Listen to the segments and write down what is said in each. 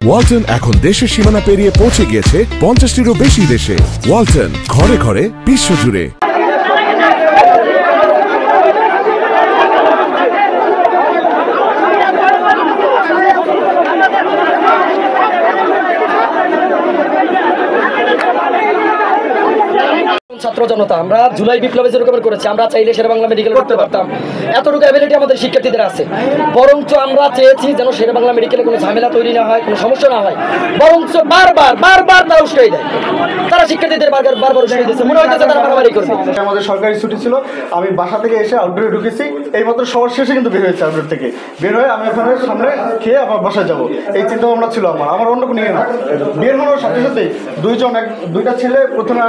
ওয়ালটন এখন দেশের সীমানা পেরিয়ে পৌঁছে গিয়েছে 50টিরও বেশি দেশে। ওয়ালটন, ঘরে ঘরে বিশ্বজুড়ে। ছাত্র জনতা আমরা জুলাই বিপ্লবে যেরকম করেছি, আমরা চাইলে শেরেবাংলা মেডিকেল করতে পারতাম, এতটুকু অ্যাবিলিটি আমাদের শিক্ষার্থীদের আছে। বরঞ্চ আমরা চেয়েছি যেন শেরেবাংলা মেডিকেলে কোনো ঝামেলা তৈরি না হয়, কোনো সমস্যা না হয়, বরঞ্চ বারবার তারা উস্কাই দেয়। তারা শিক্ষার্থীদের বারবার উস্কাই দিচ্ছে, মনে হইতেছে তারা মারামারি করবে। আমাদের সরকারি ছুটি ছিল, আমি বাসা থেকে এসে আউটডোরে ঢুকেছি, এইমাত্র সবার শেষে কিন্তু বের হয়েছে। আউটডোর থেকে বের হয়ে আমি ওখানে সামনে খেয়ে আবার বাসায় যাবো, এই চিন্তা ভাবনা ছিল আমার অন্য কোনো ইয়ে না। বের হওয়ার সাথে সাথেই দুইটা ছেলে প্রথমে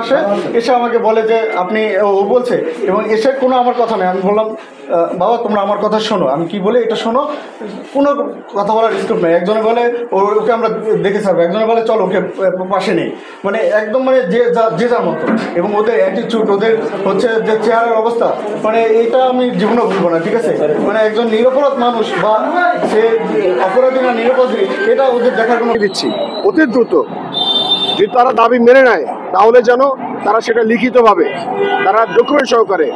এসে আমাকে বলে যে আপনি, ও বলছে, এবং এসে কোনো আমার কথা নেই। আমি বললাম বাবা তোমরা আমার কথা শোনো, আমি কি বলে এটা শোনো, কোনো কথা বলার স্কোপ নেই। একজনে বলে ওকে আমরা দেখে ছাড়বো, একজনে বলে চলো ওকে পাশে নেই, মানে একদম মানে যে যার মতো। এবং ওদের অ্যাটিটিউড, ওদের হচ্ছে যে চেহারার অবস্থা, মানে এটা আমি জীবনে ভুলবো না। ঠিক আছে, মানে একজন নিরপরাধ মানুষ বা সে অপরাধী না নিরপরাধী, এটা ওদের দেখার কোনো দিচ্ছি অতি দ্রুত যদি তারা দাবি মেনে নেয়, তাহলে যেন তারা সেটা লিখিতভাবে, তারা ডকুমেন্ট সহকারে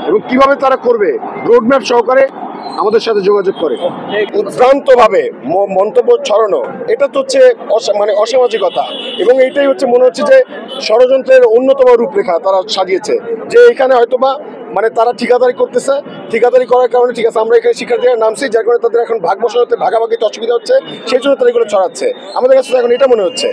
এবং কিভাবে তারা করবে রোডম্যাপ সহকারে আমাদের সাথে যোগাযোগ করে। উদ্ভ্রান্তভাবে মন্তব্য ছড়ানো, এটা তো হচ্ছে মানে অসামাজিকতা, এবং এইটাই হচ্ছে মনে হচ্ছে যে ষড়যন্ত্রের অন্যতম রূপরেখা তারা সাজিয়েছে। যে এখানে হয়তোবা মানে তারা ঠিকাদারি করতেছে, ঠিকাদারি করার কারণে ঠিক আছে আমরা এখানে শিক্ষার্থীরা নামছি, যার কারণে তাদের এখন ভাগ বসাতে ভাগাভাগিতে অসুবিধা হচ্ছে, সেই জন্য তারা এগুলো ছড়াচ্ছে। আমাদের কাছে এখন এটা মনে হচ্ছে।